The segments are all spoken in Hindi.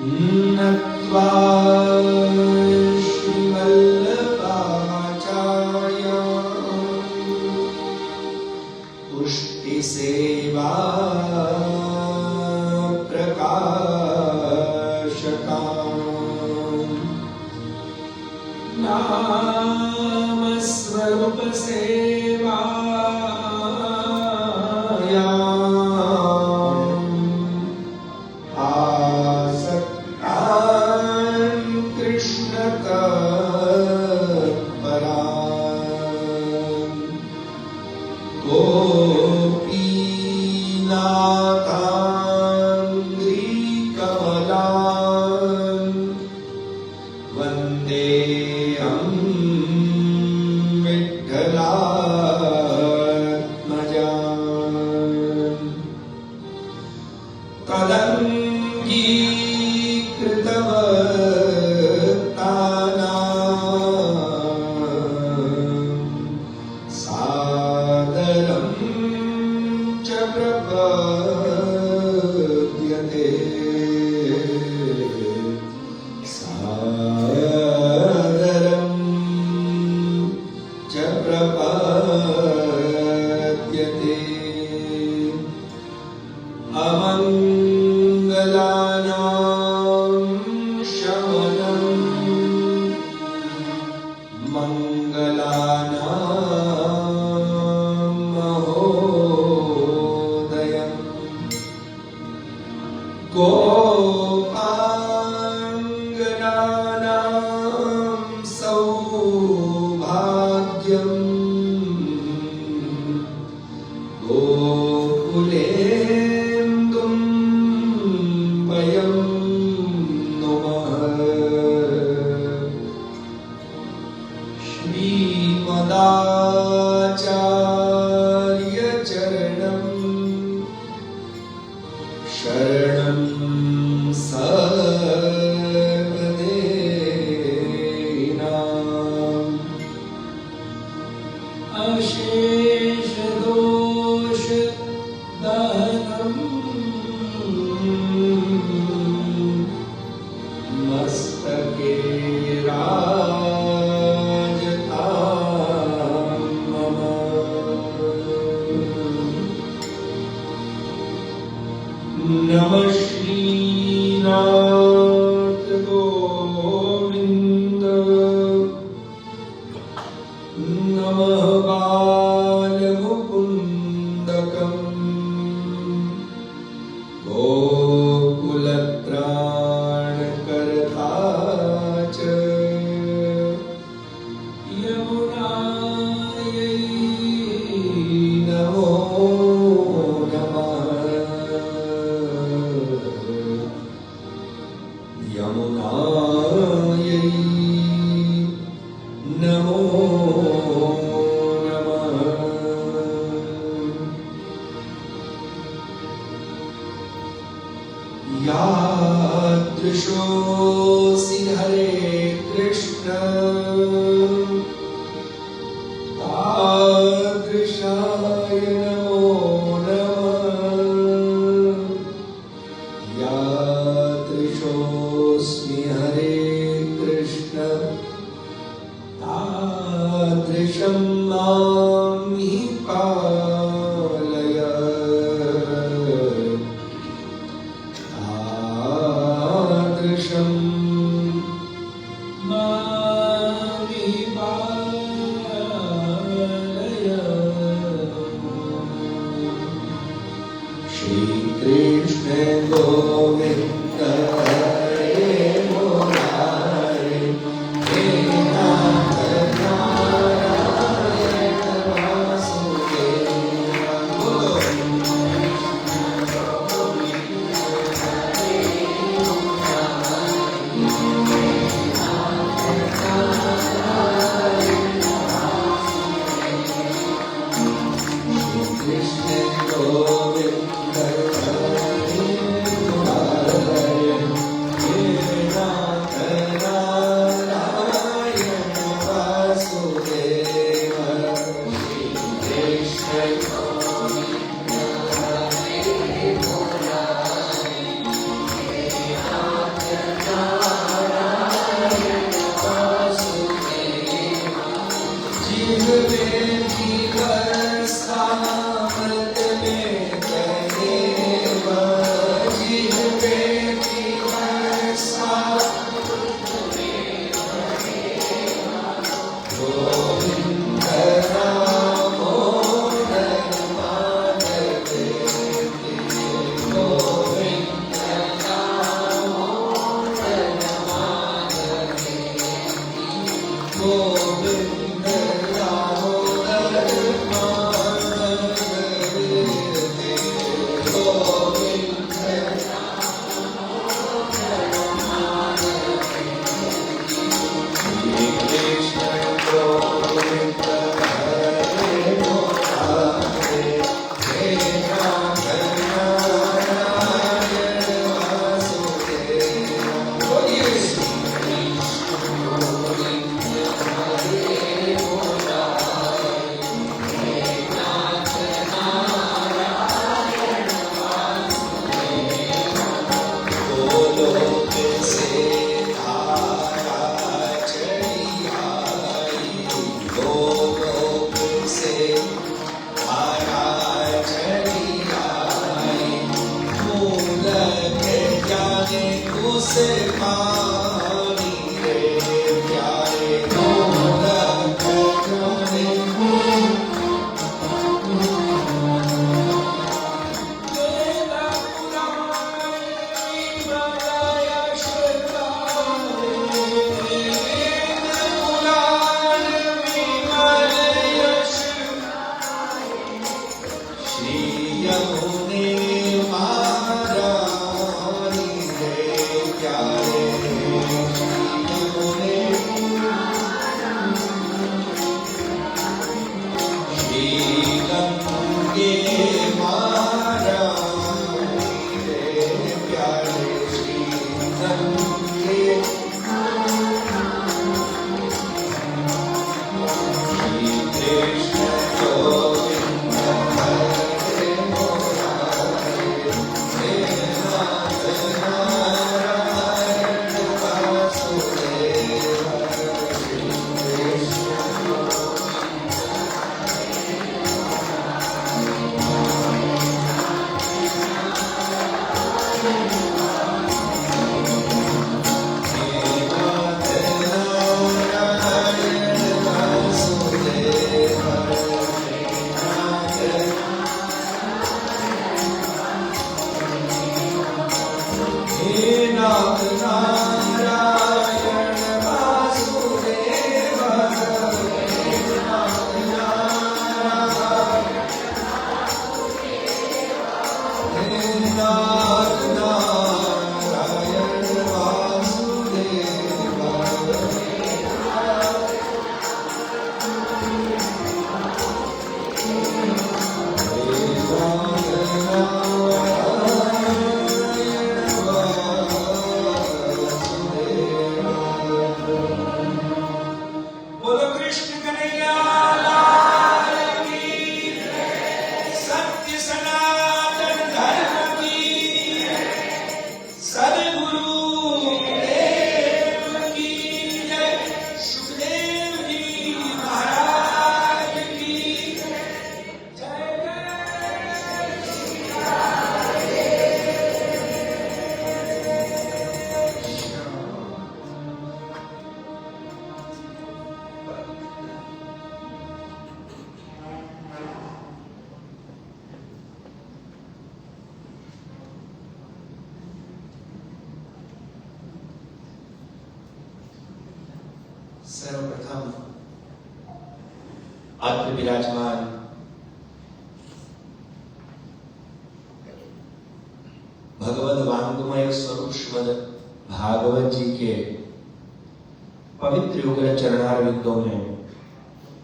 नत्वा श्रीवल्लभाचार्य पुष्टिसेवा प्रकाशका नामस्वरूप सेवा नमः श्रीनाथ गोविंद नमः बालमुकुन्दकम् गोकुलत्राणकर्ता च यमुनायै नमो यमुनायै नमो नमः। यादृशोऽसि हरे कृष्ण तादृशाय नमो नमः। यादृशोऽस्मि हरे कृष्ण तादृशं मां हि पालय तादृशं मां हि पालय। श्रीकृष्ण गोविन्द हरे मुरारे हे नाथ नारायण वासुदेव। कृष्ण गोविन्द हरे मुरारे से पानी रे प्यारे मोदक चढ़े वेदा पुराण विमल यश गाए वेद पुराण विमल यश श्री यमुने महारानी रे प्यारे श्री यमुने श्री गंगे महारानी रे प्यारे श्री गंगे श्री कृष्ण गोविंद हरे मुरारे हे नाथ नारायण वासुदेव श्री कृष्ण हे नाथ नारायण वासुदेव हे नाथ हे नाथ नारायण वासुदेव हे नाथ नारायण हे नाथ नारायण वासुदेव बोलो कृष्ण कन्हैया लाल की सत्य सनातन धर्म की सद्गुरु देव की जय सुखदेव जी महाराज की जय सर्वप्रथम अत्र विराजमान भगवद वांगमय स्वरूप श्रीमद् भागवत जी के पवित्र उग्र चरणारविंदों में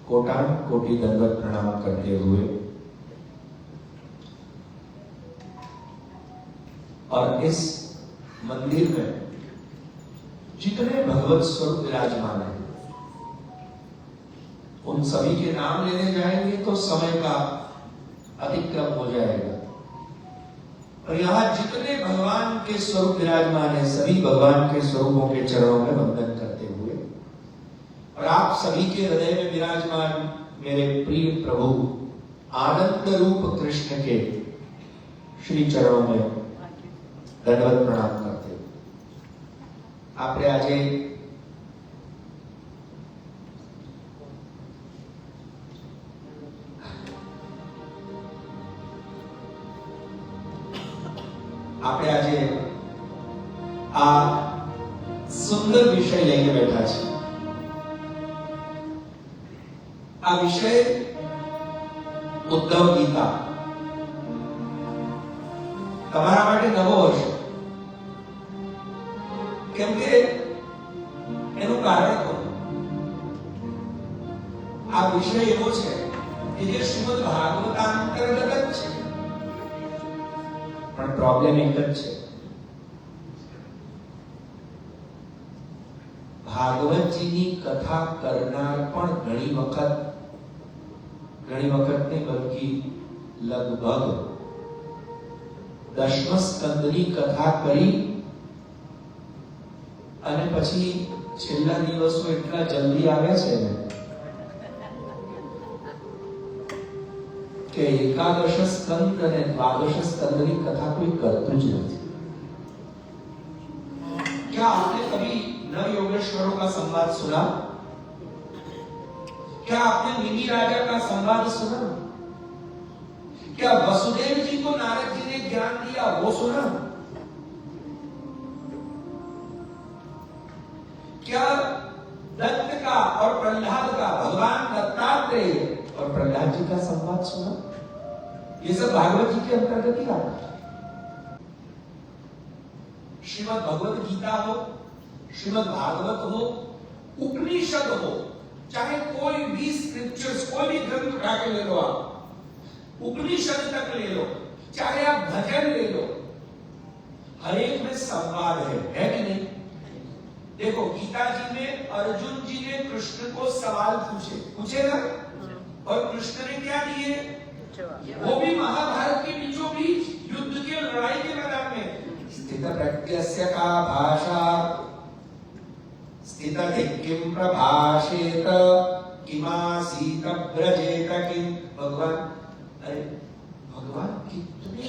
कोटान कोटि दंडवत प्रणाम करते हुए और इस मंदिर में जितने भगवत स्वरूप विराजमान हैं उन सभी के नाम लेने जाएंगे तो समय का अतिक्रम हो जाएगा। और यहाँ जितने भगवान के स्वरूप विराजमान है सभी भगवान के स्वरूपों के चरणों में वंदन करते हुए और आप सभी के हृदय में विराजमान मेरे प्रिय प्रभु आनंद रूप कृष्ण के श्री चरणों में दंडवत प्रणाम करते हुए આપણે આજે આ સુંદર વિષય લઈને બેઠા છે। આ વિષય ઉદ્ધવ ગીતા તમારા માટે નવો હશે કેમ કે એનું કારણ આ વિષય એવો છે કે જે શ્રીમદ ભાગવતાંતર્ગત જ છે પણ પ્રોબ્લેમ એક જ છે ભાગવતજીની કથા કરનાર પણ ઘણી વખત નહીં બલ્કि લગભગ દશમ સ્કંદની કથા કરી અને પછી છેલ્લા દિવસો એટલા જલ્દી આવે છે ને કે એકાદશ સ્કંદ અને દ્વાદશ સ્કંદની કથા કોઈ કરતું જ નથી। क्या आपने कभी नव योगेश्वरों का संवाद सुना? क्या आपने मिनी राजा का संवाद सुना? क्या वसुदेव जी को नारद जी ने ज्ञान दिया वो सुना? क्या दत्त का और प्रहलाद का, भगवान दत्तात्रेय और प्रहलाद जी का संवाद सुना? ये सब भागवत जी के अंतर्गत ही आता है। श्रीमद् भगवत गीता हो, श्रीमद् भागवत हो, उपनिषद हो, चाहे कोई भी स्क्रिप्चर्स, कोई भी ग्रंथ उठा के ले लो, आप उपनिषद तक ले लो, चाहे आप भजन ले लो, हर एक में संवाद है कि नहीं? देखो गीता जी में अर्जुन जी ने कृष्ण को सवाल पूछे ना, और कृष्ण ने क्या दिए? वो भी महाभारत के बीचों बीच युद्ध के, लड़ाई के मैदान में। स्थित प्रज्ञस्य का भाषा स्थित किम प्रभाषेत किमासीत ब्रजेत किम। भगवान, अरे भगवान कितने,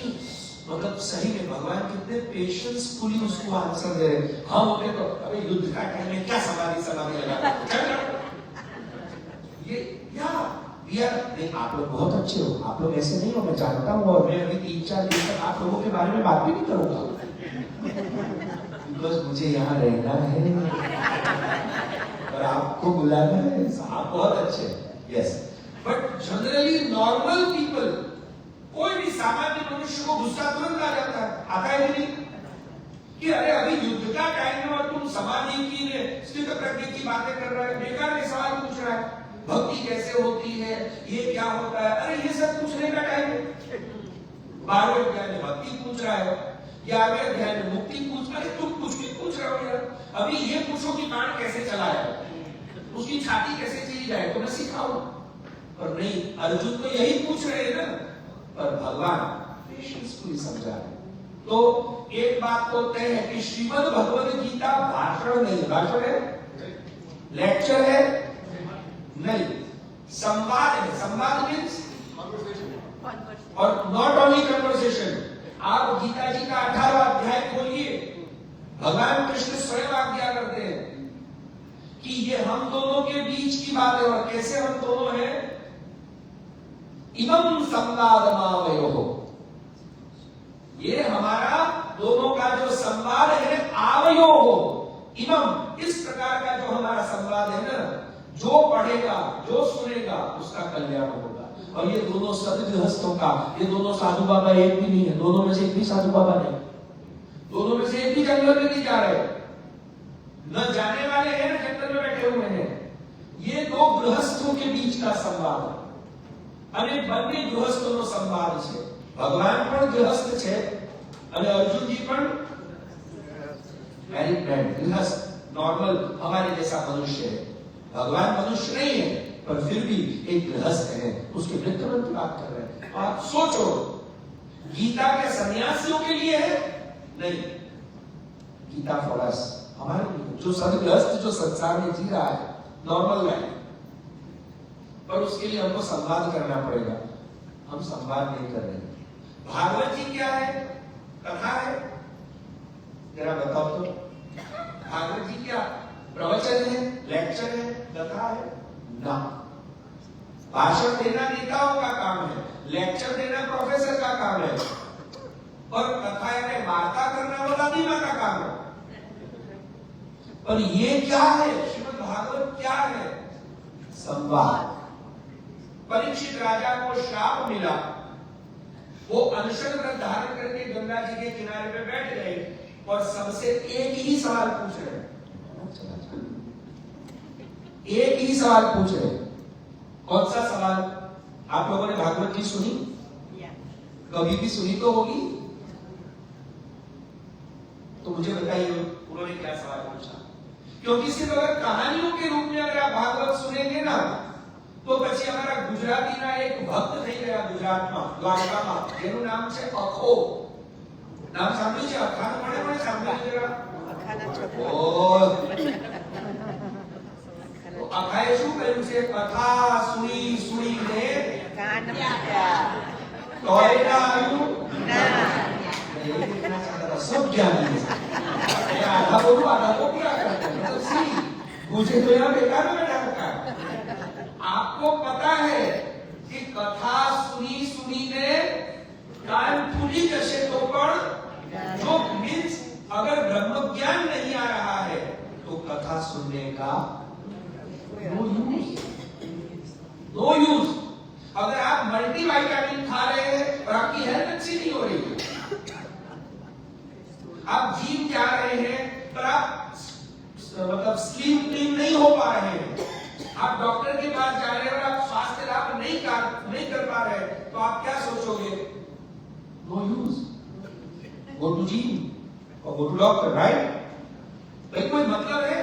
मतलब सही में भगवान कितने पेशेंसफुली उसको आंसर दे रहे। हम होते तो अबे युद्ध का टाइम में क्या समाधि लगा ये या नहीं, आप लोग बहुत अच्छे हो, आप लोग ऐसे नहीं हो, मैं जानता हूँ, और मैं अभी 3-4 दिन तक आप लोगों के बारे में बात भी नहीं करूंगा, बिकॉज मुझे यहाँ रहना है और आपको बुलाना है। आप बहुत अच्छे, yes. But generally normal people, कोई भी सामान्य मनुष्य को गुस्सा तुरंत आ जाता है, आता है नहीं कि अरे अभी युद्ध का टाइम है और तुम समाधि की स्थित प्रज्ञ की बातें कर रहे हो, बेकार के सवाल पूछ रहा है, भक्ति कैसे होती है, ये क्या होता है, अरे ये सब पूछने का टाइम है। 12वें अध्याय में भक्ति पूछ रहा है, 11वें अध्याय में मुक्ति पूछ रहा है, तुम कुछ भी पूछ रहे हो यार। अभी ये पूछो कि प्राण कैसे चला है, उसकी छाती कैसे चली जाए, तो मैं सिखाऊं। पर नहीं, अर्जुन तो यही पूछ रहे हैं ना, पर भगवान पेशेंसफुली समझा रहे। तो एक बात तो तय है कि श्रीमद् भगवद गीता भाषण नहीं, भाषण है, लेक्चर है नहीं, संवाद है। संवाद मीन्स और नॉट ओनली कन्वर्सेशन। आप गीता जी का 18वां अध्याय खोलिए, भगवान कृष्ण स्वयं आज्ञा करते हैं कि ये हम दोनों के बीच की बात है। और कैसे हम दोनों हैं? इमं संवादमावयोः, ये हमारा दोनों का जो संवाद है, आवयोः इमं, इस प्रकार का जो हमारा संवाद है ना, जो पढ़ेगा, जो सुनेगा, उसका कल्याण होगा। और ये दोनों सदगृहस्थों का, ये दोनों साधु बाबा एक भी नहीं है, दोनों में से एक भी साधु बाबा नहीं, दोनों में से एक भी जंगल में नहीं जा रहे, न जाने वाले हैं न जंगल में बैठे हुए हैं। ये दो गृहस्थों के बीच का संवाद है। અને બંને ગૃહસ્થોનો સંવાદ છે। ભગવાન પણ ગૃહસ્થ છે અને અર્જુનજી પણ मैरिड मैन, गृहस्थ, नॉर्मल हमारे जैसा मनुष्य है। भगवान मनुष्य नहीं है, पर फिर भी एक गृहस्थ है, उसके वृत्तवन की बात कर रहे हैं। आप सोचो, गीता के सन्यासियों के लिए है? नहीं, गीता फॉर अस, हमारे लिए, जो सदगृहस्थ, जो संसार में जी रहा है नॉर्मल लाइफ, पर उसके लिए हमको संवाद करना पड़ेगा। हम संवाद नहीं कर रहे। भागवत जी क्या है? कथा है? जरा बताओ तो। भागवत जी क्या प्रवचन है, लेक्चर है, कथा है? ना। भाषण देना नेताओं का काम है, लेक्चर देना प्रोफेसर का काम है, और कथा यानी वार्ता करना वो दादी माँ का काम है। पर ये क्या है? श्रीमद् भागवत क्या है? संवाद। परीक्षित राजा को श्राप मिला, वो अनशन व्रत धारण करके गंगा जी के किनारे पे बैठ गए और सबसे एक ही सवाल पूछ रहे, एक ही सवाल पूछ रहे। कौन सा सवाल? आप लोगों ने भागवत जी सुनी? कभी भी सुनी तो होगी, तो मुझे बताइए उन्होंने क्या सवाल पूछा। क्योंकि सिर्फ अगर कहानियों के रूप में अगर आप भागवत सुनेंगे ना, तो પછી અમારા ગુજરાતીના એક ભક્ત થઈ ગયા ગુજરાતમાં, દ્વારકામાં, જેનું નામ છે અખો। નામ સાંભળ્યું છે? અખાનું મને સાંભળ્યું જરા? અખાના છોકરા। તો અખાએ શું કર્યું છે? કથા સુણી સુણીને કાન ફૂટ્યા, તોય ના આવ્યું ના। सब ज्ञानी है, आधा बोलूं आधा को पूरा करते हैं, मतलब सी मुझे तो यहाँ बेकार में बैठा रखा है। आपको पता है कि कथा सुनी सुनी ने कान फूली जैसे तो पण जो मीन्स अगर ब्रह्म ज्ञान नहीं आ रहा है तो कथा सुनने का नो यूज। अगर आप मल्टीविटामिन खा रहे हैं और आपकी हेल्थ अच्छी नहीं हो रही है, आप जिम जा रहे हैं पर आप मतलब स्लिम नहीं हो पा रहे हैं, आप डॉक्टर के पास जा रहे हैं और आप स्वास्थ्य लाभ नहीं कर पा रहे हैं, तो आप क्या सोचोगे? No use, go to gym और गो टू डॉक्टर, राइट? भाई कोई मतलब है?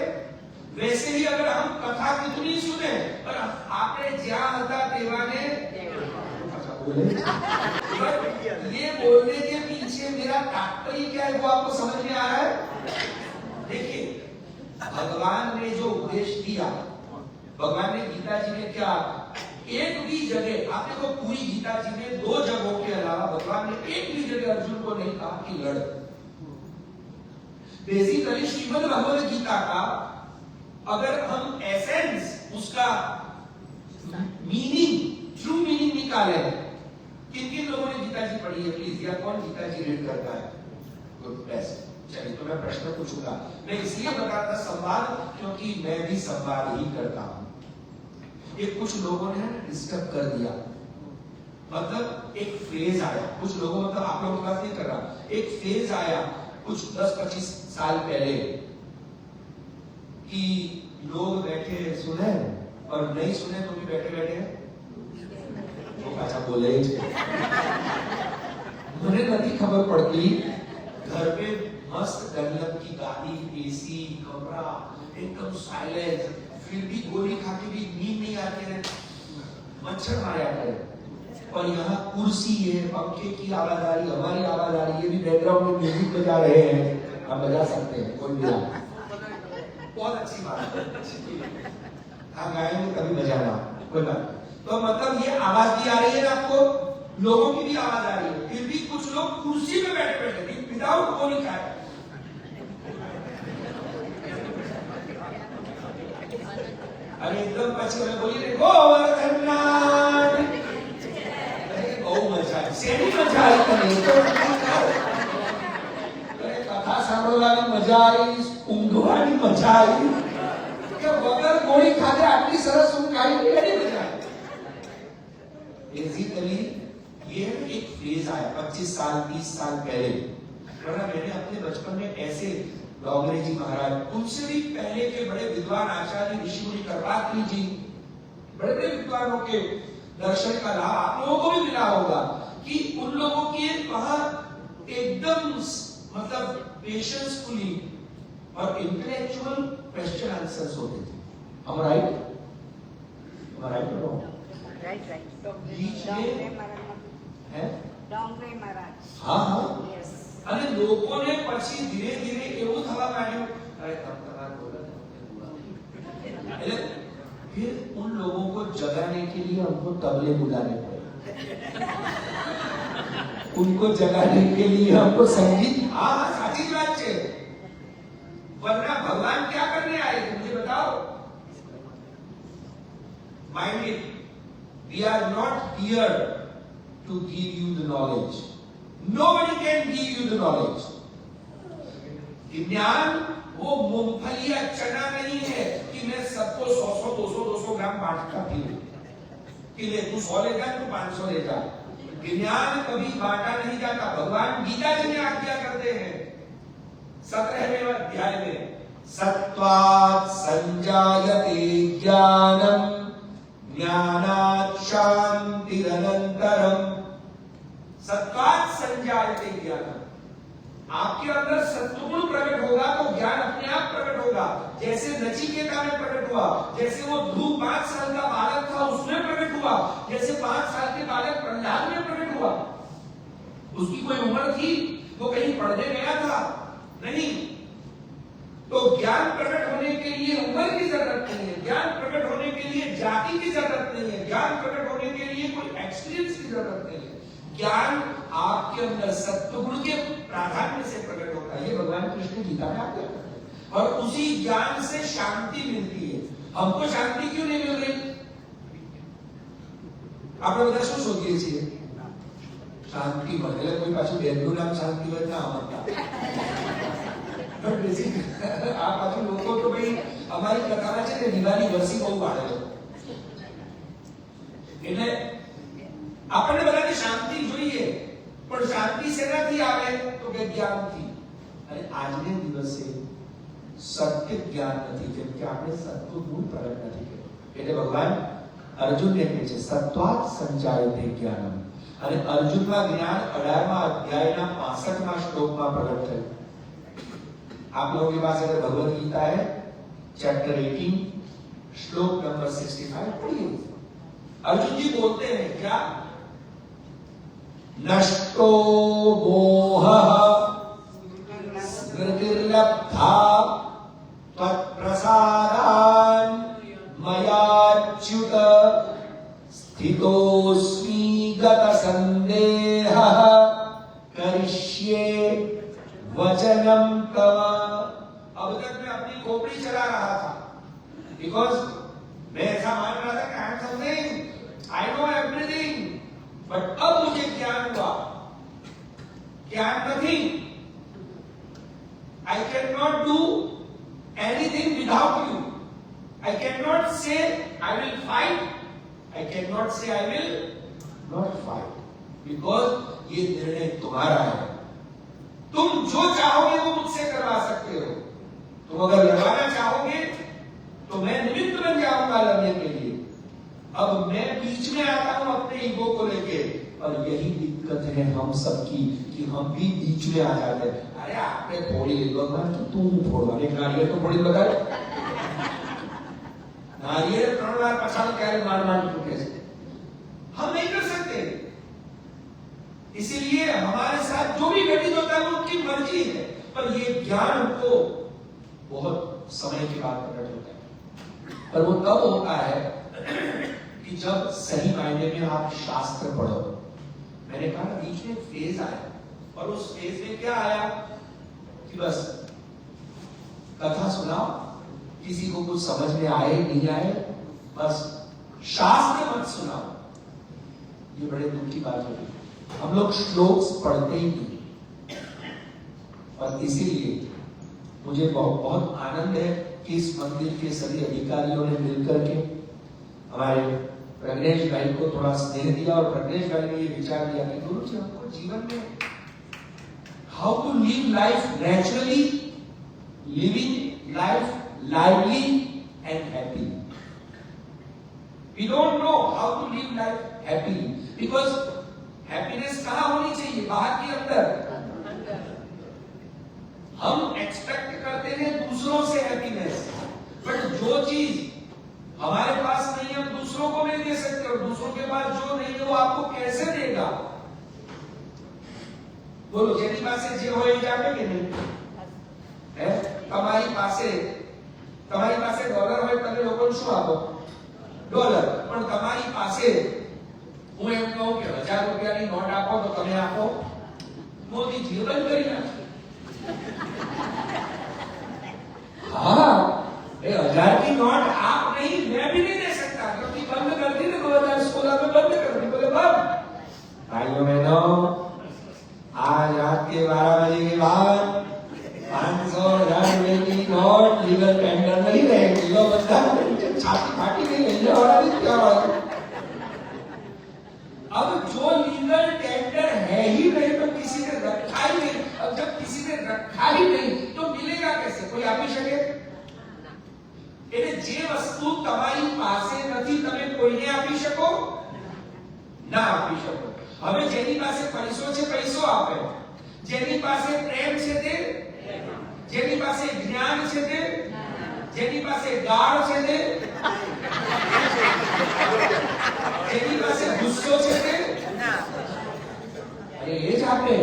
वैसे ही अगर हम कथा कितनी सुने और आपने ज्या हता देवाने ये बोलने के पीछे मेरा तात्पर्य क्या है वो आपको समझ में आ रहा है? देखिए, भगवान ने जो उपदेश दिया, भगवान ने गीता जी में क्या, एक भी जगह आप देखो पूरी गीता जी में 2 जगहों के अलावा भगवान ने एक भी जगह अर्जुन को नहीं कहा कि लड़। बेसिकली श्रीमद् भगवद गीता का अगर हम एसेंस, उसका मीनिंग, ट्रू मीनिंग निकाले, किन लोगों ने गीता जी पढ़ी है प्लीज, या कौन गीता जी रीड करता है? Good, best. चलिए तो मैं प्रश्न पूछूंगा, मैं इसलिए बताता संवाद क्योंकि मैं भी संवाद ही करता हूं। ये कुछ लोगों ने डिस्टर्ब कर दिया, मतलब एक फेज आया, कुछ लोगों, मतलब आप लोगों की बात नहीं कर रहा, एक फेज आया कुछ 10-25 साल पहले कि लोग बैठे सुने और नहीं सुने तो भी बैठे बैठे वो अच्छा बोले ही। मुझे नहीं खबर पड़ती, घर पे मस्त गन्नत की गाड़ी, एसी, कमरा, एकदम साइलेंस, फिर भी गोली खा के भी नींद नहीं आती है, मच्छर मारे आते हैं, और यहाँ कुर्सी है, पंखे की आवाज आ रही, हमारी आवाज आ रही है, ये भी बैकग्राउंड में म्यूजिक बजा रहे हैं, हम बजा सकते हैं, कोई भी बहुत अच्छी बात है, हाँ गाएंगे कभी बजाना, कोई बात। तो मतलब ये आवाज भी आ रही है ना आपको, लोगों की भी आवाज आ रही है, फिर भी कुछ लोग कुर्सी पे बैठे बैठे विदाउट गोली खाए। अरे एकदम पछी में बोलिए गोवर्धननाथ, गौ मचा सेनी मचा आई तो नहीं तो कथा सांभळવાની મજા આવી, ઊંઘવાની મજા આવી કે વગર ગોળી ખાધે આટલી સરસ ઊંઘ આવી કેવી મજા આવી। बेसिकली ये एक फेज आया 25 साल 30 साल पहले, वरना मैंने अपने बचपन में ऐसे डोगरे जी महाराज, उनसे भी पहले के बड़े विद्वान आचार्य ऋषि मुनि करपात्री जी, बड़े बड़े विद्वानों के दर्शन का लाभ आप लोगों को भी मिला होगा कि उन लोगों के वहां एकदम मतलब पेशेंसफुली और इंटेलेक्चुअल क्वेश्चन आंसर्स होते थे। हम राइट राइट हाँ हाँ, અને લોકોને પછી ધીરે ધીરે એવું થવા માંડ્યું, અરે તમ બોલો એટલે फिर उन लोगों को जगाने के लिए हमको तबले बुलाने पड़े, उनको जगाने के लिए हमको संगीत, हाँ हाँ साची बात है, वरना भगवान क्या करने आए थे मुझे बताओ? Mind it, we are not here to give you the knowledge, nobody can give you the knowledge। ज्ञान वो मूंगफली या चना नहीं है कि मैं सबको 100-200 ग्राम बांटता फिरूं कि ले तू 100 लेगा तू 500 लेगा। ज्ञान कभी बांटा नहीं जाता। भगवान गीता जी में आज्ञा करते हैं 17वें अध्याय में, सत्वात् संजायते ज्ञानम ज्ञानात् शांतिरनंतरम। सत्वात् संजायते ज्ञानम, आपके अंदर सत्वगुण प्रकट होगा तो ज्ञान अपने आप प्रकट होगा। जैसे नचिकेता में प्रकट हुआ, जैसे वो ध्रुव 5 साल का बालक था उसमें प्रकट हुआ, जैसे 5 साल के बालक प्रहलाद में प्रकट हुआ। उसकी कोई उम्र थी, वो कहीं पढ़ने गया था? नहीं। तो ज्ञान प्रकट होने के लिए उम्र की जरूरत नहीं है, ज्ञान प्रकट होने के लिए जाति की जरूरत नहीं है, ज्ञान प्रकट होने के लिए कोई एक्सपीरियंस की जरूरत नहीं है। ज्ञान आपके अंदर सत्वगुण के प्राधान्य से प्रकट होता है। ये भगवान कृष्ण गीता में आते हैं। और उसी ज्ञान से शांति मिलती है। हमको शांति क्यों नहीं मिल रही? આપણે બધા શું શોધીએ છીએ? શાંતિ મળે. એટલે કોઈ પાછું બેનનું નામ શાંતિ હોય ના આવતા. આ પાછું લોકો તો ભાઈ અમારી કથામાં છે ને દિવાળી વર્ષી બહુ પાડે છે. એટલે આપણને બધાને શાંતિ જોઈએ, પણ શાંતિ શેનાથી આવે? તો કે જ્ઞાનથી. અને આજને દિવસે સત્ય જ્ઞાન નથી, કેમ કે આપણે સત્યનું ગુણ પ્રગટ નથી કર્યું. એટલે ભગવાન અર્જુનને કહે છે સત્વાત સંચાયતે જ્ઞાનમ. અને અર્જુનમાં જ્ઞાન 18મા અધ્યાયના 65મા શ્લોકમાં પ્રગટ થયું. आप लोगों के पास अगर भगवत गीता है चैप्टर 18 श्लोक नंबर 65 पढ़िए. अर्जुन जी बोलते हैं क्या? नष्टो मोहः स्मृतिर्लब्धा त्वत्प्रसादान् मयाच्युत स्थितोऽस्मि गतसन्देहः करिष्ये वचनम तव. अब तक मैं अपनी खोपड़ी चला रहा था, बिकॉज मैं ऐसा मान रहा था कि I am something, I know everything. But अब मुझे ज्ञान हुआ कि I am nothing. I can not do anything without you. I can not say I will fight. I can not say I will not fight, because ये निर्णय तुम्हारा है. तुम जो चाहोगे वो मुझसे करवा सकते हो. तुम अगर लड़वाना चाहोगे तो मैं निमित्त बन जाऊंगा लड़ने के लिए. अब मैं बीच में आता हूं अपने ईगो को लेके, और यही दिक्कत है हम सबकी कि हम भी बीच में आ जाते हैं. अरे आपने थोड़ी भगवान तो तुम फोड़वा. एक नारियल तो थोड़ी लगाए. नारियल 3 बार पछाड़ के मार मार टूटे से हम नहीं कर सकते. इसीलिए हमारे साथ जो भी घटित होता है वो उनकी मर्जी है, पर ये ज्ञान को बहुत समय के बाद प्रकट होता है. पर वो तब होता है कि जब सही मायने में आप शास्त्र पढ़ो. मैंने कहा बीच में फेज आया, और उस फेज में क्या आया कि बस कथा सुनाओ, किसी को कुछ समझ में आए नहीं आए, बस शास्त्र मत सुनाओ. ये बड़े दुख की बात होगी. हम लोग श्लोक पढ़ते ही नहीं. और इसीलिए मुझे बहुत आनंद है कि इस मंदिर के सभी अधिकारियों ने मिलकर के हमारे प्रज्ञेश भाई को थोड़ा स्नेह दिया, और प्रज्ञेश भाई ने ये विचार दिया कि गुरु जी हमको जीवन में how to live life naturally, living life lively and happy. We don't know how to live life happily, because happiness कहां होनी चाहिए? बाहर के अंदर. हम एक्सपेक्ट करते हैं दूसरों से हैप्पीनेस, बट जो चीज हमारे पास नहीं है हम दूसरों को नहीं दे सकते, और दूसरों के पास जो नहीं है वो आपको कैसे देगा? बोलो, જેની પાસે જે હોય એ આપે કે નહીં? હે? તમારી પાસે ડોલર હોય, તમે લોકોને શું આપો? ડોલર. પણ તમારી પાસે હું એમ કહું કે 1000 રૂપિયાની નોટ આપો તો તમે આપો? મોદીજી બંધ કરી નાખો. हाँ, 1000 की नोट आप नहीं, मैं भी नहीं दे सकता, क्योंकि बंद कर दी ना 2016 में, बंद कर दी. बोले बंद. भाइयों बहनों, आज रात के 12 बजे के बाद 500 रुपए की नोट लीगल टेंडर नहीं रहेगी. लो बता, छाती फाटी नहीं है क्या? अब जो लीगल टेंडर है ही नहीं तो किसी ने रखा ही नहीं. अब जब किसी ने रखा ही नहीं तो मिलेगा कैसे? कोई આપી શકે? એટલે જે વસ્તુ તમારી પાસે નથી તમે કોઈને આપી શકો? ના આપી શકો. હવે જેની પાસે પૈસો છે પૈસો આપે, જેની પાસે પ્રેમ છે તે, જેની પાસે જ્ઞાન છે તે, જેની પાસે ગાળ છે તે, જેની પાસે ગુસ્સો છે તે, અરે એ જ આપે.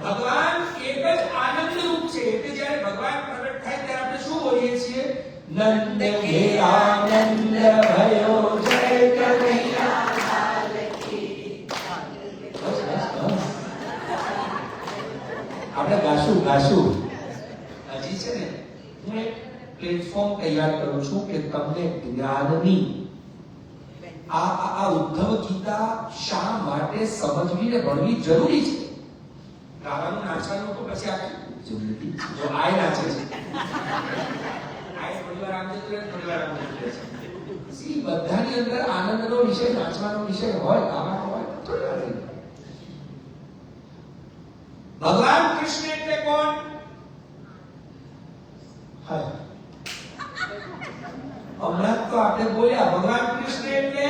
ભગવાન એક જ આનંદ રૂપ છે. એટલે જ્યારે ભગવાન પ્રગટ થાય ત્યારે આપણે શું બોલીએ છીએ? નંદ ઘેરાનંદ ભયો જય કનૈયા લાલ કી. આપણે ગાશું. હજી છે ને હું એક પ્લેટફોર્મ તૈયાર કરું છું કે તમને જ્ઞાનની આ ઉદ્ધવ ગીતા શા માટે સમજવી ને ભણવી જરૂરી છે. ગાવાનું નાચવાનું તો પછી આપણે જિંદગી જો આય નાચે છે આય થોડીવાર આમ જતું રહે થોડીવાર આમ જતું રહે છે. સી બધાની અંદર આનંદનો વિષય નાચવાનો વિષય હોય ગાવાનો હોય થોડીવાર રહી. ભગવાન કૃષ્ણ એટલે કોણ? હા હમણાં તો આપણે બોલ્યા ભગવાન કૃષ્ણ એટલે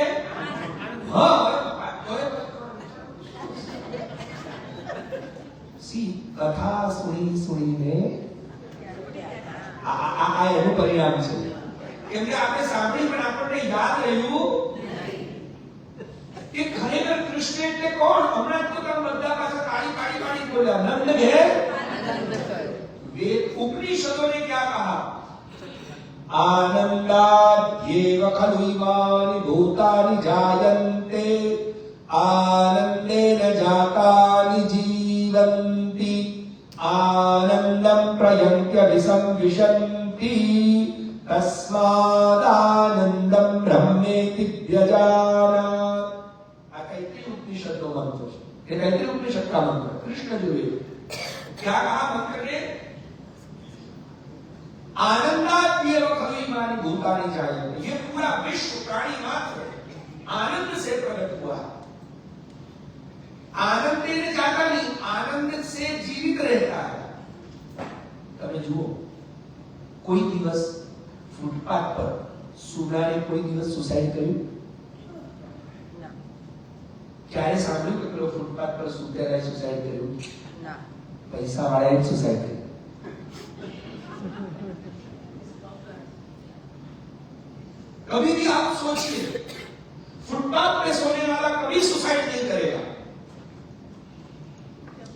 સી કથા સુણીને આ એનું પરિણામ છે. કેમ કે આપણે સાંભળી પણ આપણને યાદ રહ્યું કે ખરેખર કૃષ્ણ એટલે કોણ. હમણાં તો તમે બધા પાછા કાળી બોલ્યા નંદ ઘેર વેદ ઉપનિષદોને क्या कहा? आनन्दाद्येव खलु इमानि भूतानि जायन्ते आनन्देन जातानि जीवन्ति आनन्दं प्रयन्त्यभिसंविशन्ति तस्मादानन्दं ब्रह्मेति व्यजानात्. આ કૈત્રી ઉપનિષદનો મંત્ર છે. એ કૈત્રી ઉપનિષદ का मंत्र कृष्ण जी क्या कहा मंत्र ने? आनंदाद्येव खलु इमानि भूतानि जायन्ते. ये पूरा विश्व प्राणी मात्र आनंद से प्रकट हुआ. आनंद देने जाता नहीं, आनंद से जीवित रहता है. તમે જુઓ કોઈ દિવસ ફૂટપાથ પર સુનારે કોઈ દિવસ સુસાઇડ કર્યું? ક્યારે સાંભળ્યું કે પેલો ફૂટપાથ પર સુત્યારે સુસાઇડ કર્યું? ના. પૈસા વાળાએ સુસાઇડ કર્યું. कभी भी आप सोचिए फुटपाथ पे सोने वाला कभी सुसाइड नहीं करेगा,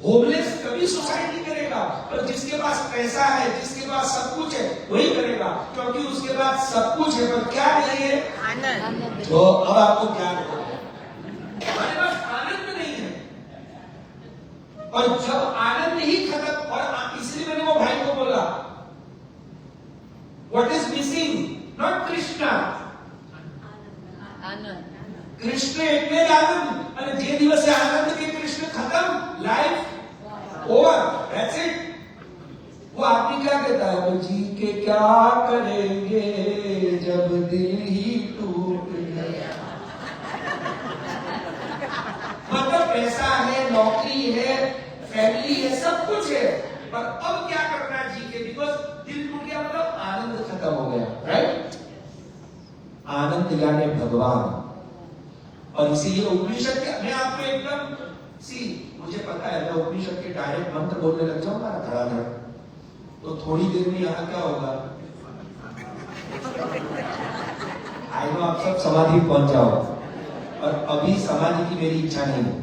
होमलेस कभी सुसाइड नहीं करेगा, पर जिसके पास पैसा है, जिसके पास सब कुछ है वही करेगा, क्योंकि उसके पास सब कुछ है पर क्या नहीं है? आनंद. तो अब आपको क्या है? हमारे पास आनंद नहीं है. और जब आनंद ही खत्म, और इसलिए मैंने वो भाई को बोला what is missing? Not Krishna. Krishna એટલે આનંદ, અને જે દિવસે આનંદ કે कृष्ण खत्म, लाइफ ओवर, दैट्स इट. वो आदमी क्या कहता है? जी के क्या करेंगे जब दिल ही टूट गया. मतलब पैसा है, नौकरी है, फैमिली है, सब कुछ है, पर अब क्या करना जी के? बिकॉज दिल टूट गया, मतलब आनंद खत्म हो गया. राइट? आनंद यानी भगवान. और इसीलिए उपनिषद के, मैं आपको एकदम मुझे पता है मैं उपनिषद के डायरेक्ट मंत्र बोलने लग जाऊंगा ना धड़ाधड़, तो थोड़ी देर में यहाँ क्या होगा? आई नो आप सब समाधि पहुंच जाओ, और अभी समाधि की मेरी इच्छा नहीं है,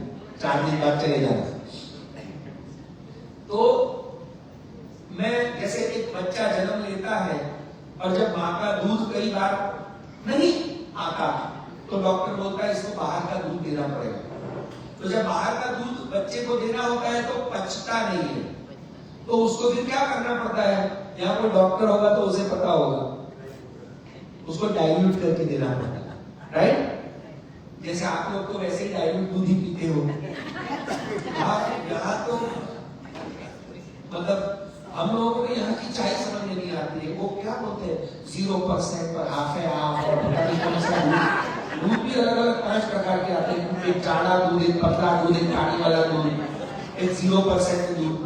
4 दिन बाद चले जाना. तो मैं जैसे एक बच्चा जन्म लेता है और जब माँ का दूध कई बार नहीं आता तो डॉक्टर बोलता है इसको बाहर का दूध देना पड़ेगा. तो जब बाहर का दूध बच्चे को देना होता है तो पचता नहीं है, तो उसको फिर क्या करना पड़ता है? यहाँ कोई डॉक्टर होगा तो उसे पता होगा, उसको डाइल्यूट करके देना पड़ता है. राइट? जैसे आप लोग तो वैसे ही डाइल्यूट दूध ही पीते हो. यहाँ तो मतलब हम लोगों को यहाँ की चाय समझ में नहीं आती है. वो क्या बोलते हैं 0% पर हाफ है हाफ, और पता नहीं कौन सा दूध भी अलग अलग 5 प्रकार के आते हैं. एक चाड़ा दूध, एक पतला दूध, एक पानी वाला दूध, एक 0% दूध.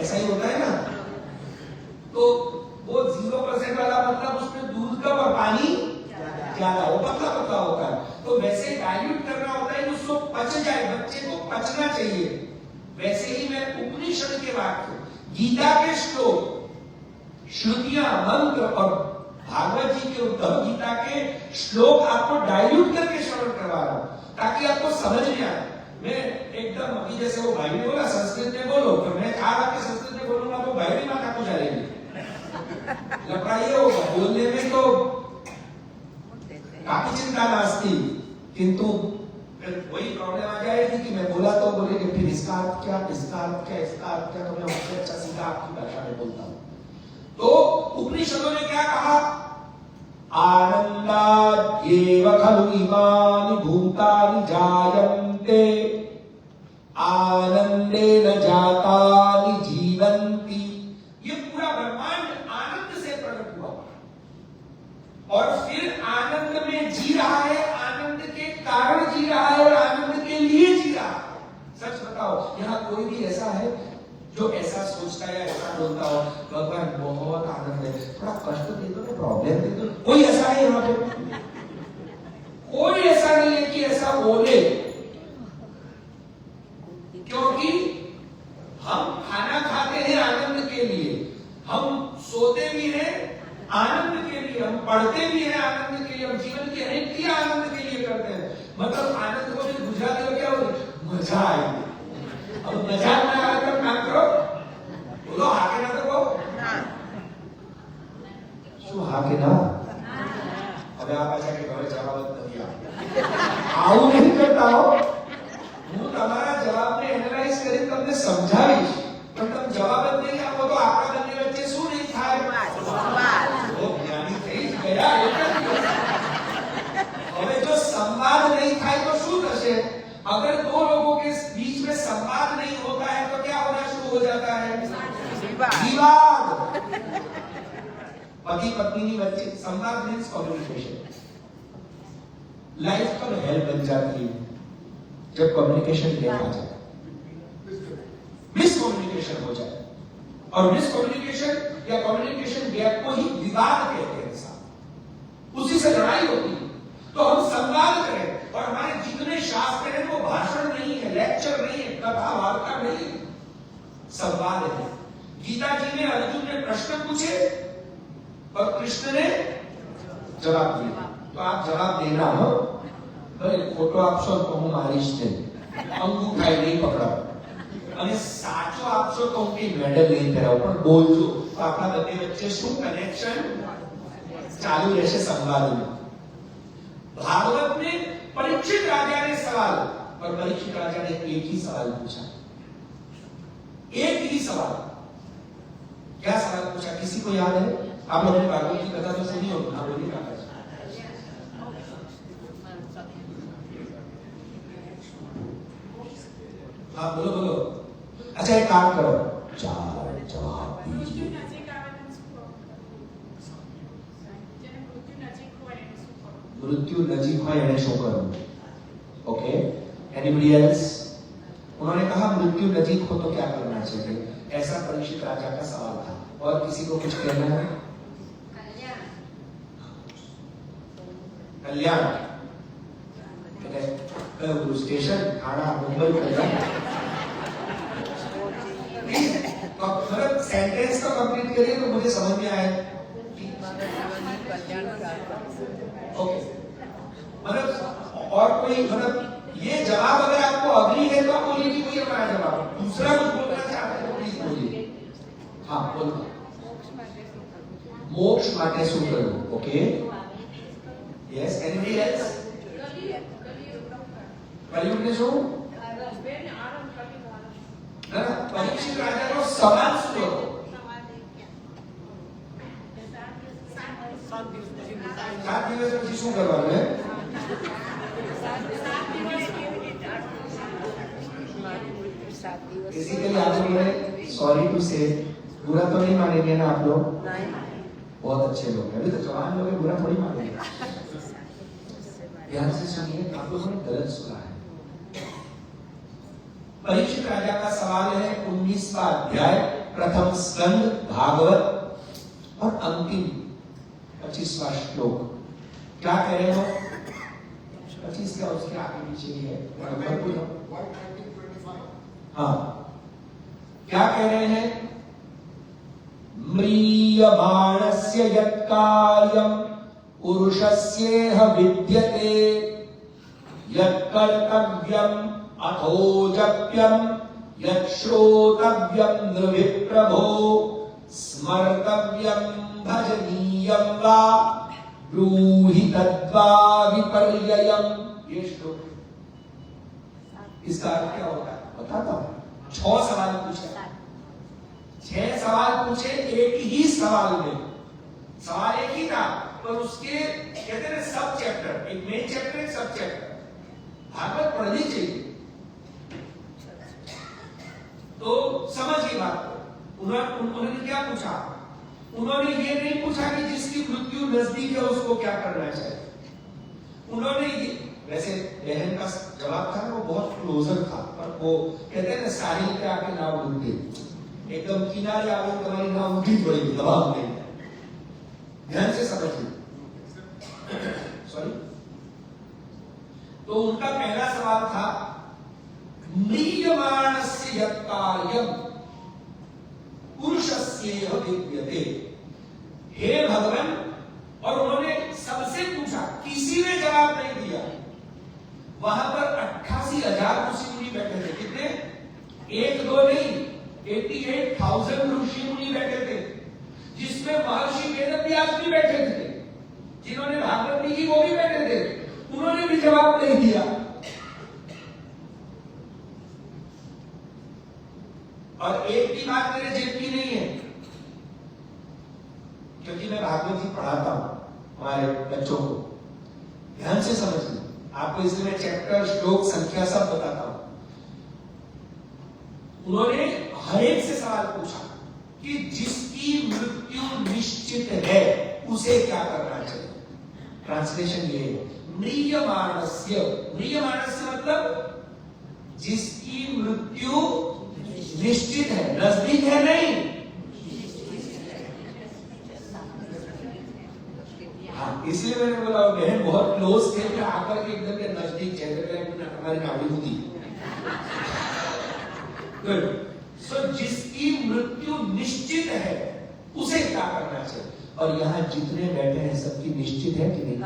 ऐसा ही होता है ना. तो वो 0% वाला मतलब उसमें दूध कम और पानी ज्यादा, वो पतला पतला होता है. तो वैसे डाइल्यूट करना होता है, उसको पच जाए, बच्चे को पचना चाहिए. वैसे ही मैं उपनिषद के वाक्य, गीता के श्लोक, श्रुतियां, मंत्र और भागवत जी के उद्धव गीता के श्लोक आपको डाइल्यूट करके श्रवण करवा रहा हूं ताकि आपको समझ में आए. मैं एकदम अभी जैसे वो भाई ने बोला संस्कृत में बोलो, तो मैं 4 वाक्य संस्कृत में बोलूंगा तो भाई भी माथा को जाएगी, लफड़ा ये होगा. बोलने में तो काफी चिंता नास्ती, किंतु वही प्रॉब्लम आ जाएगी कि मैं बोला तो बोले कि फिर इसका अर्थ क्या, इसका अर्थ क्या, इसका अर्थ क्या, तो मैं उससे अच्छा सीधा आपकी भाषा में बोलता हूं। तो उपनिषदों ने क्या कहा, आनंदाद्येव खलु इमानि भूतानि जायन्ते आनंदेन जातानि जीवन्ति। ये पूरा ब्रह्मांड आनंद से प्रकट हुआ और फिर आनंद में जी रहा है, आनंद के कारण जी रहा है और आनंद के लिए जी रहा है। सच बताओ, यहां कोई भी ऐसा है जो ऐसा सोचता है, ऐसा बोलता हो, भगवान बहुत आनंद है, थोड़ा कष्ट दे दो, प्रॉब्लम दे दो? कोई ऐसा है यहाँ पे? कोई ऐसा नहीं है कि ऐसा बोले, क्योंकि हम खाना खाते हैं आनंद के लिए, हम सोते भी हैं आनंद के लिए, हम पढ़ते भी हैं आनंद के लिए, हम जीवन की अनेक क्रिया आनंद के लिए करते हैं। मतलब आनंद को भी गुजराती में क्या होगा, मजा आएगी। अब मजा ना आए तो काम करो, बोलो हाके ना तो શું હા કે ના? હવે આ પાછા કે ઘરે જવાબ જ નથી આપતો, આવું નહીં કરતા હો। હું તમારા જવાબને એનાલાઇઝ કરી તમને સમજાવીશ, પણ તમે જવાબ જ નહીં આપો તો આપણા બંને વચ્ચે શું નહીં થાય? ઓ જ્ઞાની થઈ જ ગયા એટલે હવે જો સંવાદ नहीं થાય तो શું થશે? अगर दो लोगों के बीच में संवाद नहीं होता है तो क्या होना शुरू हो जाता है? विवाद। पति पत्नी की वच्चे संवाद मीन्स कम्युनिकेशन। लाइफ कब हेल बन जाती है? जब कम्युनिकेशन गैप आ जाए, मिसकम्युनिकेशन हो जाए, और मिसकम्युनिकेशन या कम्युनिकेशन गैप को ही विवाद कहते हैं साहब। उसी से लड़ाई होती है। तो हम संवाद करें, और हमारे जितने शास्त्र हैं वो भाषण नहीं है, लेक्चर नहीं है, कथा वार्ता नहीं है, संवाद है। गीता जी में अर्जुन ने प्रश्न पूछे और कृष्ण ने जवाब दिया। तो आप जवाब देना हो, भले फोटो आपशो तो હું મારીશ નહીં, અંગૂઠાઈ નહીં પકડાવ, અને સાચો આપશો તો હું કે મેડલ નહીં પહેરાવ, પણ બોલજો તો આપણા બંને વચ્ચે શું કનેક્શન ચાલુ રહેશે સંવાદમાં। भागवत में परीक्षित राजा ने सवाल, और परीक्षित राजा ने एक ही सवाल पूछा, एक ही सवाल। क्या सवाल पूछा किसी को याद है? आप लोगों ने भागवत की कथा तो सुनी होगी ना? बोलिए ना। हाँ बोलो बोलो। अच्छा एक काम करो, चार जवाब दीजिए। मृत्यु नजीक है यानी शो करो। Okay, anybody else? उन्होंने कहा मृत्यु नजीक हो तो क्या करना चाहिए, ऐसा परीक्षित राजा का सवाल था। और किसी को कुछ कहना है? कल्याण कल्याण स्टेशन खाना मुंबई कल्याण। मतलब सेंटेंस तो कंप्लीट करिए तो मुझे समझ में आए। ओके, मतलब और कोई, मतलब ये जवाब अगर आपको अग्री है तो आप बोलिए कि कोई हमारा जवाब। दूसरा कुछ बोलना चाहते हैं तो प्लीज बोलिए। हाँ बोलो। मोक्ष माटे શું કરવું? Okay, yes, anybody else? कलयुग ने શું? ना परीक्षित राजा को सवाल सुनो। 7 દિવસ પછી શું કરવાનું है? बेसिकली आप लोग सॉरी टू से बुरा तो नहीं मानेंगे ना आप लोग? बहुत अच्छे लोग हैं, अभी तो जवान लोग हैं, बुरा थोड़ी मानेंगे। ध्यान से सुनिए, आप लोगों ने गलत सुना है। परीक्षित राजा का सवाल है 19वां अध्याय, प्रथम स्कंद भागवत और अंतिम 25वां श्लोक। क्या कह रहे हो? 25 का उसके आगे पीछे ही है। हाँ, क्या कह रहे हैं? म्रियमाणस्य यत्कार्यं पुरुषस्येह विद्यते यत्कर्तव्यम् अथोजप्यम् यच्छ्रोतव्यम् नृविप्रभो स्मर्तव्यम् भजनीयं वा ब्रूहि तद्वा विपर्ययम्। ये श्लोक इसका अर्थ क्या होता है बताता हूं। 6 सवाल पूछे, 6 सवाल पूछे एक ही सवाल में। सवाल एक ही था पर उसके कहते हैं सब चैप्टर, एक मेन चैप्टर एक सब चैप्टर। भागवत पढ़नी चाहिए तो समझिए बात को। उन्होंने क्या पूछा? उन्होंने ये नहीं पूछा कि जिसकी मृत्यु नजदीक है उसको क्या करना चाहिए। उन्होंने वैसे बहन का जवाब था वो बहुत क्लोजर था, पर वो कहते हैं ना साहिल पे आके नाव डूब गई, एकदम किनारे आगे तुम्हारी नाव उठी पड़ेगी, दबाव नहीं। ध्यान से समझिए। सॉरी। तो उनका पहला सवाल था म्रियमाणस्य यत् कार्यम पुरुषस्येह विद्यते। हे भगवान, और उन्होंने सबसे पूछा, किसी ने जवाब नहीं दिया। वहां पर 88,000 ऋषि मुनि बैठे थे। कितने? 1-2 नहीं, 88,000 ऋषि मुनि बैठे थे, जिसमें महर्षि वेदव्यास भी बैठे थे, जिन्होंने भागवत लिखी वो भी बैठे थे। उन्होंने भी जवाब नहीं दिया। और एक भी बात मेरे जेब की नहीं है, क्योंकि मैं भागवत जी पढ़ाता हूं हमारे बच्चों को। ध्यान से समझिए, आपको इसलिए मैं चैप्टर, श्लोक, संख्या सब बताता हूं। उन्होंने हर एक से सवाल पूछा कि जिसकी मृत्यु निश्चित है उसे क्या करना चाहिए। ट्रांसलेशन ये है, म्रियमाणस्य। म्रियमाणस्य मतलब जिसकी मृत्यु निश्चित है, नजदीक है नहीं। हाँ, इसलिए मैंने बोला बहन बहुत क्लोज थे, फिर आकर के एकदम के नजदीक हमारी नाड़ी होती। सो जिसकी मृत्यु निश्चित है उसे क्या करना चाहिए। और यहाँ जितने बैठे हैं सबकी निश्चित है कि नहीं?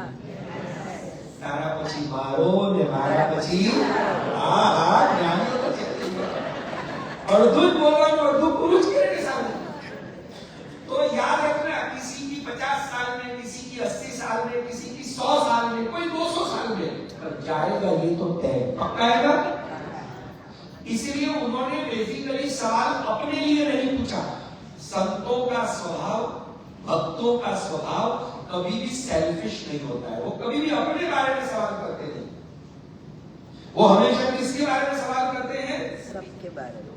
तारा पची मारो ने मारा पची ज्ञानी अर्धुत बोल रहा हूं, अर्धुत पुरुष के सामने। तो याद रखना, किसी की 50 साल में, किसी की 80 साल में, किसी की 100 साल में, कोई 200 साल में, पर जाएगा ये तो तय पक्का है। इसलिए उन्होंने बेसिकली सवाल अपने लिए नहीं पूछा। संतों का स्वभाव, भक्तों का स्वभाव कभी भी सेल्फिश नहीं होता है। वो कभी भी अपने बारे में सवाल करते नहीं, वो हमेशा किसके बारे में सवाल करते हैं? सबके बारे में,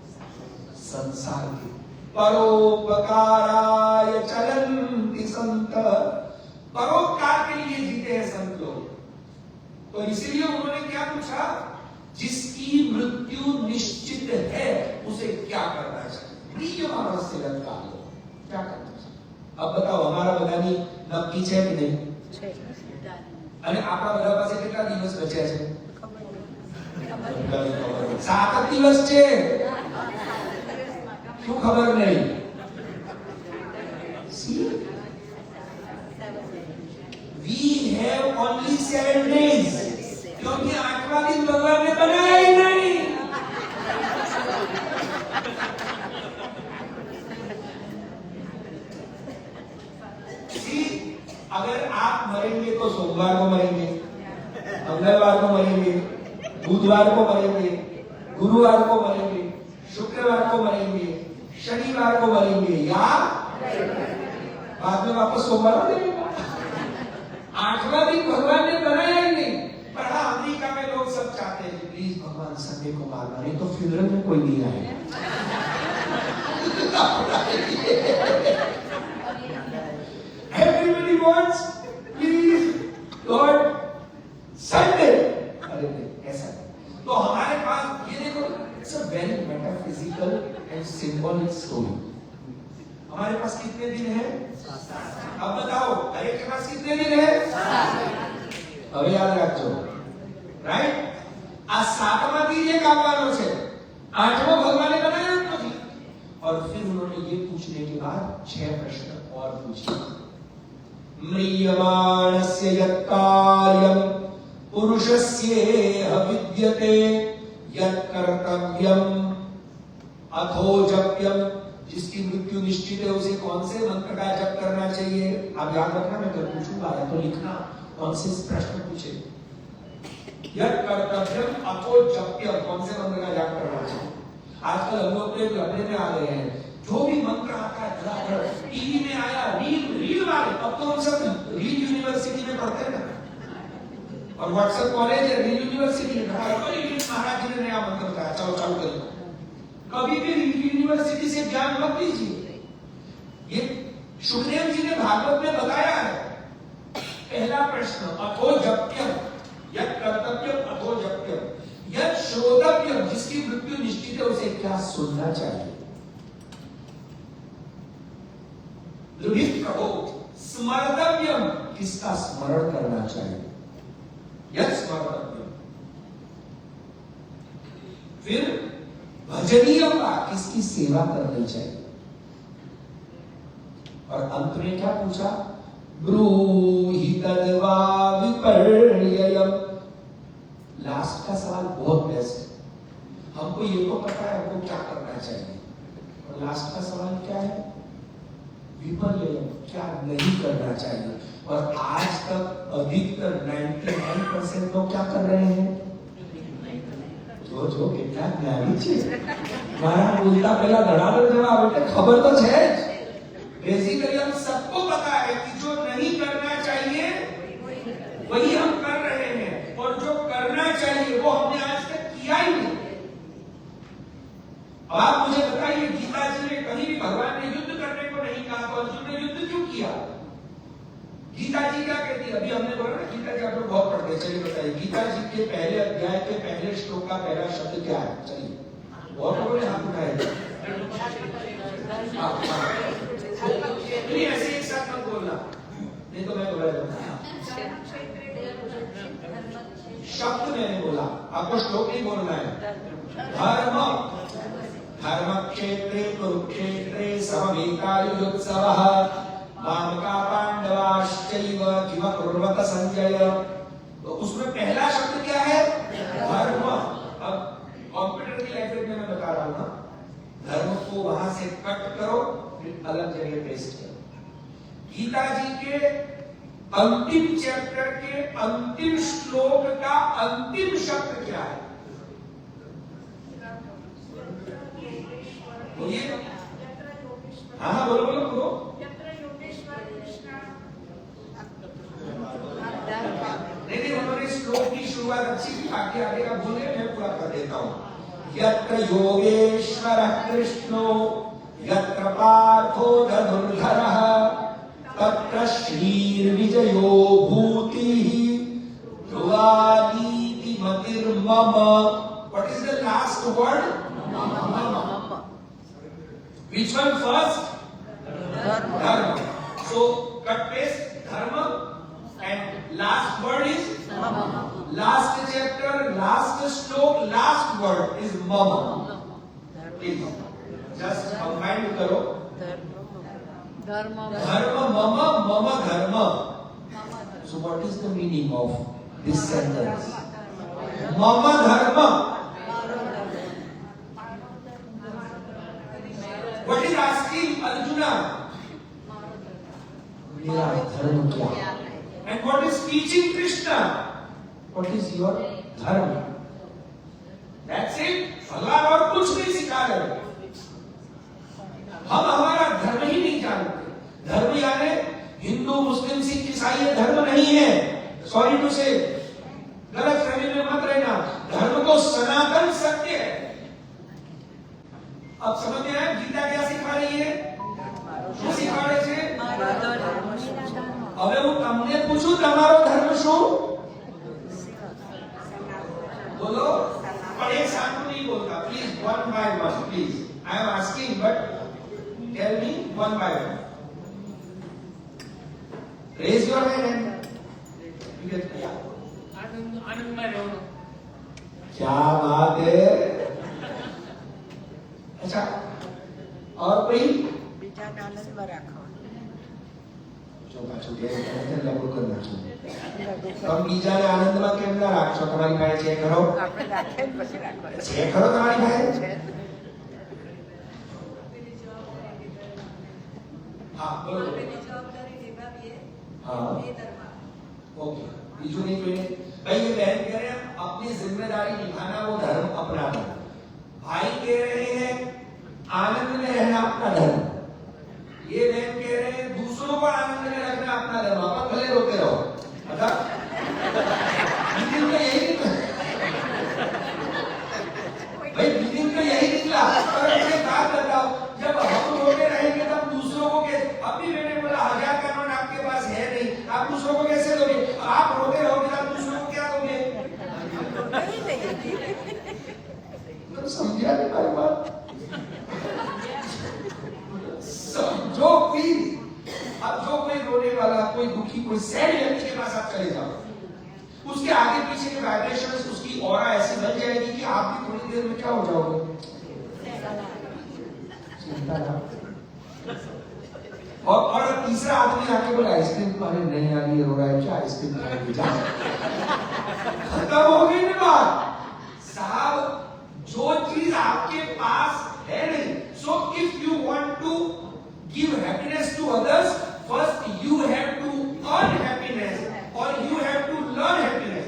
संसार के। परोपकाराय चलन्ति संत, परोपकार के लिए जीते हैं संत लोग। तो इसीलिए उन्होंने क्या पूछा? जिसकी मृत्यु निश्चित है उसे क्या करना चाहिए। प्रियमाणस्य यत् कार्यम, क्या करना चाहिए। अब बताओ, हमारा બધાની નક્કી છે કે નહીં? છે। અને આપણા બધા પાસે કેટલા દિવસ બચ્યા છે? 7 દિવસ છે। क्यों खबर नहीं? See, we have only 7 days, क्योंकि 8वां दिन भगवान ने बनाया ही नहीं। See, अगर आप मरेंगे तो सोमवार को मरेंगे, मंगलवार को मरेंगे, बुधवार को मरेंगे, गुरुवार को मरेंगे, शुक्रवार को मरेंगे, शनिवार को मरेंगे, या बाद में वापस सोमवार आ जाएगा। 8वां दिन भगवान ने बनाया ही नहीं। पर हाँ, अमेरिका में लोग सब चाहते हैं प्लीज भगवान संडे को मारना, नहीं तो फ्यूनरल में कोई नहीं आएगा। Everybody wants please God Sunday। अरे नहीं, ऐसा नहीं। तो हमारे पास ये देखो, it's a very metaphysical and symbolic story. हमारे पास कितने दिन है? 7। अब बताओ, हर एक के पास कितने दिन है? 7। अब याद रखो, राइट? आ 7वां दिन ये कामवानो छे, 8वां भगवान ने बनाया નથી। और फिर उन्होंने ये पूछने के बाद 6 प्रश्न और पूछे। म्रियमाणस्य यत् कार्यम पुरुषस्येह विद्यते यत् कर्तव्यम अथो जप्यम। जिसकी मृत्यु निश्चित है उसे कौन से मंत्र का जप करना चाहिए। आप याद रखना, मैं जब पूछूंगा तो लिखना कौन से प्रश्न पूछे। यत् कर्तव्यम अथो जप्यम, कौन से मंत्र का जप करना चाहिए। आजकल हम लोग तो एक लपड़े में आ गए हैं, जो भी मंत्र आता है टीवी में आया, रील वाले, अब तो हम सब रील यूनिवर्सिटी में पढ़ते हैं ना, और व्हाट्सएप कॉलेज है, रील यूनिवर्सिटी में महाराज जी ने नया मंत्र बताया, चलो चालू करो। कभी भी रील यूनिवर्सिटी से ज्ञान मत लीजिए। ये सुखदेव जी ने भागवत में बताया है। पहला प्रश्न, अथो जप्यम, यत् कर्तव्यम अथो जप्यम, यत् श्रोतव्यम, जिसकी मृत्यु निश्चित है उसे क्या सुनना चाहिए। कहो स्मर्तव्यम, किसका स्मरण करना चाहिए, यत् स्मर्तव्यम। फिर भजनीयम, किसकी सेवा करनी चाहिए। और अंत में क्या पूछा, ब्रूहि तद्वा विपर्ययम्। लास्ट का सवाल बहुत बेस्ट है। हमको ये तो पता है हमको क्या करना चाहिए, और लास्ट का सवाल क्या है, विपर्ययम्, क्या नहीं करना चाहिए। और आज तक अधिकतर 99% लोग क्या कर रहे हैं, जो कितना ज्ञानी छे मारा बोलता पहला धड़ाधड़ जवाब, बेटे खबर तो है। बेसिकली हम सबको पता है कि जो नहीं करना चाहिए वही हम कर रहे हैं, और जो करना चाहिए वो हमने आज तक किया ही नहीं। अब आप मुझे बताइए, गीता जी ने कहीं भी भगवान ने युद्ध करने को नहीं कहा, तो अर्जुन ने युद्ध क्यों किया। गीता जी क्या कहती है, अभी हमने बोला ना गीता जी आप लोग बहुत पढ़ते हैं, चलिए बताइए गीता जी के पहले अध्याय के पहले श्लोक का पहला शब्द क्या है। चलिए बहुत लोगों ने हाथ उठाया, ऐसे एक साथ मत बोलना, नहीं तो मैं बोला जाऊंगा। शब्द मैंने बोला, आपको श्लोक नहीं बोलना है। धर्म, धर्म क्षेत्रे कुरुक्षेत्रे समवेतायुत्सवः मामका पांडवाश्चैव किम कुर्वत संजय। तो उसमें पहला शब्द क्या है, धर्म। अब कंप्यूटर की लैंग्वेज में मैं बता रहा हूं ना, धर्म को वहां से कट करो, फिर अलग जगह पेस्ट करो। गीता जी के अंतिम चैप्टर के अंतिम श्लोक का अंतिम शब्द क्या है, बोलिए। हाँ हाँ बोलो बोलो बोलो। नहीं, उन्होंने श्लोक की शुरुआत अच्छी की, आगे आगे का बोले, मैं पूरा कर देता हूँ। यत्र योगेश्वरः कृष्णो यत्र पार्थो धनुर्धरः तत्र श्रीर्विजयो भूतिः ध्रुवानीति मतिर्मम। What is the last word? Mama. Which one first? Dharma. So cut paste dharma, and last word is mama. Last chapter, last stroke, last word is mama. Please just combine karo. Dharma. Dharma mama, mama dharma. So what is the meaning of this sentence? Mama dharma. What is asking Arjuna? मेरा धर्म क्या है? And what is teaching Krishna? What is your धर्म? That's it. भगवान और कुछ नहीं सिखा रहे। हम हमारा धर्म ही नहीं जानते। धर्म यानी हिंदू मुस्लिम सिख ईसाई धर्म नहीं है। सॉरी टू से, गलत फहमी में मत रहना। धर्म तो सनातन सत्य है। अब समझ में आया गीता क्या सिखा रही है, શું શીખવાડે છે? હવે હું તમને પૂછું તમારો ધર્મ શું? બોલો, પણ એક સામું નહીં બોલતા, please one by one, please. I am asking, but tell me one by one. Raise your hand. You get क्या? आनंद में रहो। क्या बात है? अच्छा, और कोई? आनंद में रखो। પાછું કે લાગુ કરી નાખો. તમે બીજાને આનંદમાં કેમ ના રાખશો? તમારી પાસે છે ખરો? આપણે રાખે પછી રાખો. છે ખરો તમારી પાસે? હા બોલો. આપણી જવાબદારી નિભાવીએ એ ધર્મ. ओके, બીજું નહીં કોઈને? भाई ये बहन कह रहे हैं अपनी जिम्मेदारी निभाना वो धर्म अपनाना। भाई कह रहे हैं आनंद में रहना अपना धर्म, ये बहन कह रहे हैं दूसरों को आनंद में रखना अपना धर्म, आप भले रोते रहो। मतलब विदिन तो यही निकला भाई, विदिन तो यही निकला। पर मुझे बात बताओ, जब हम रोते रहेंगे तब दूसरों को कैसे, अभी मैंने बोला 1000 का नोट आपके पास है नहीं, आप दूसरों को कैसे दोगे? आप रोते रहोगे तब दूसरों को क्या दोगे? तो समझिए मेरी बात, जो भी अब जो कोई रोने वाला, कोई दुखी, कोई सैड व्यक्ति के पास आप चले जाओ, उसके आगे पीछे के वाइब्रेशंस, उसकी ऑरा ऐसी बन जाएगी कि आप भी थोड़ी देर में क्या हो जाओगे, चिंता ना। और तीसरा आदमी आके बोला आइसक्रीम, अरे नहीं आ रही रो रहा है क्या, आइसक्रीम खाएंगे क्या? खत्म हो गई ना बात साहब। जो चीज आपके पास है नहीं, so if you want to give happiness to others, first you have to earn happiness और you have to learn happiness.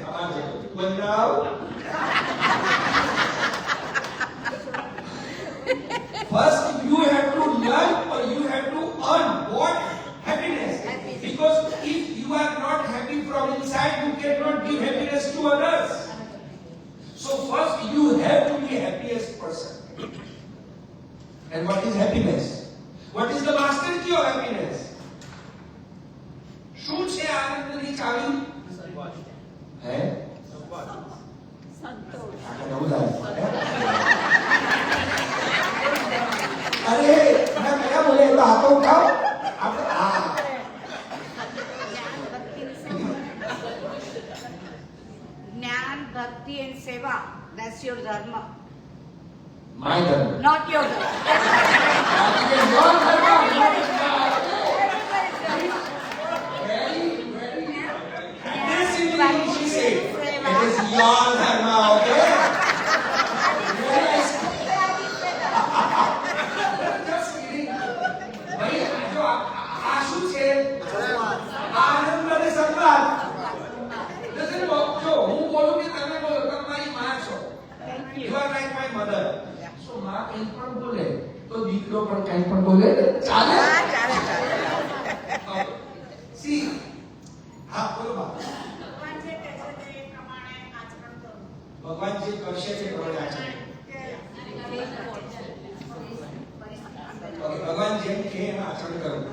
First you have to learn और you have to earn what? Happiness. Because if you are not happy from inside, you can not give happiness to others. So first you have to be happiest person. And what is happiness? What is the master key of happiness? શું છે આનંદની ચાવી? હે? સંતોષ. અરે ના કયા બોલે તો હાથો ઉઠાઓ. આપણે હા Jnana, bhakti and seva. That's your dharma. My dharma. Not your dharma. Your dharma. Aggressively she said, it is your dharma, okay? Just kidding. भाई जो आशु છે આનંદ અને સંવાદ, હું બોલું કે તમે બોલો, તમે મારી માં છો, you are like my mother. So માં કંઈ પણ બોલે તો દીકરો પણ કંઈ પણ બોલે ચાલે. ચાલે ચાલે. સી હા બોલો બા. ભગવાન જે કરશે તે પ્રમાણે આચરણ. ભગવાન જેમ કહે એમ આચરણ કરવું.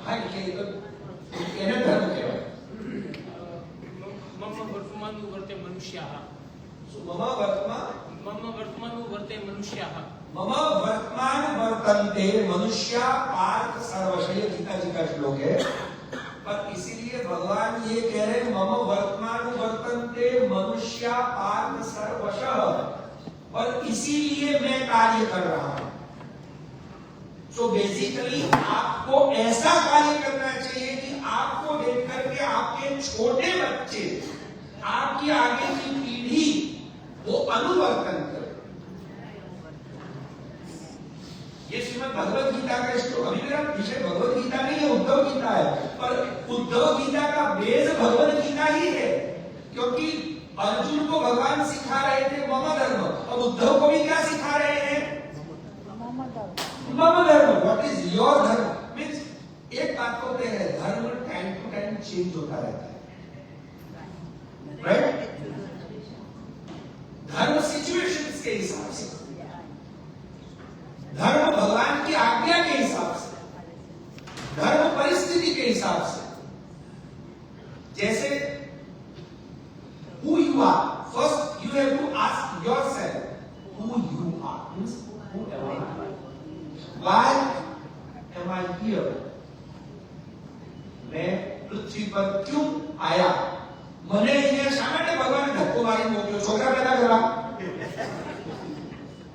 હા એટલે એ તો એને ધર્મ કહેવાય. મમ વર્તમાનું વર્તે મનુષ્યાઃ. મમ વર્તમાન મમ વર્તમાનું વર્તે મનુષ્યાઃ. मम वर्तमान वर्तन्ते मनुष्या पार्थ सर्वशय, गीता जी का श्लोक है। पर इसीलिए भगवान ये कह रहे हैं मम वर्तमान वर्तन्ते मनुष्या पार्थ सर्वशः, और इसीलिए मैं कार्य कर रहा हूं। सो बेसिकली आपको ऐसा कार्य करना चाहिए कि आपको देख करके आपके छोटे बच्चे, आपकी आगे की पीढ़ी वो अनुवर्तन करे। ये श्रीमद् भगवत गीता का श्लोक, अभी मेरा विषय भगवत गीता नहीं है, उद्धव गीता है, पर उद्धव गीता का बेस भगवत गीता ही है, क्योंकि अर्जुन को भगवान सिखा रहे थे मम धर्म, और उद्धव को भी क्या सिखा रहे हैं? मम धर्म। व्हाट इज योर धर्म? मीन्स एक बात को तय है, धर्म टाइम टू टाइम चेंज होता रहता है, राइट? धर्म सिचुएशंस के हिसाब से, धर्म भगवान की आज्ञा के हिसाब से, धर्म परिस्थिति के हिसाब से। जैसे who you are, first you have to ask yourself who you are, means who am I? Why am I here? मैं पृथ्वी पर क्यों आया? મને અહીંયા શા માટે ભગવાને ધક્કો મારી મોકલ્યો? છોકરા પેદા કરવા,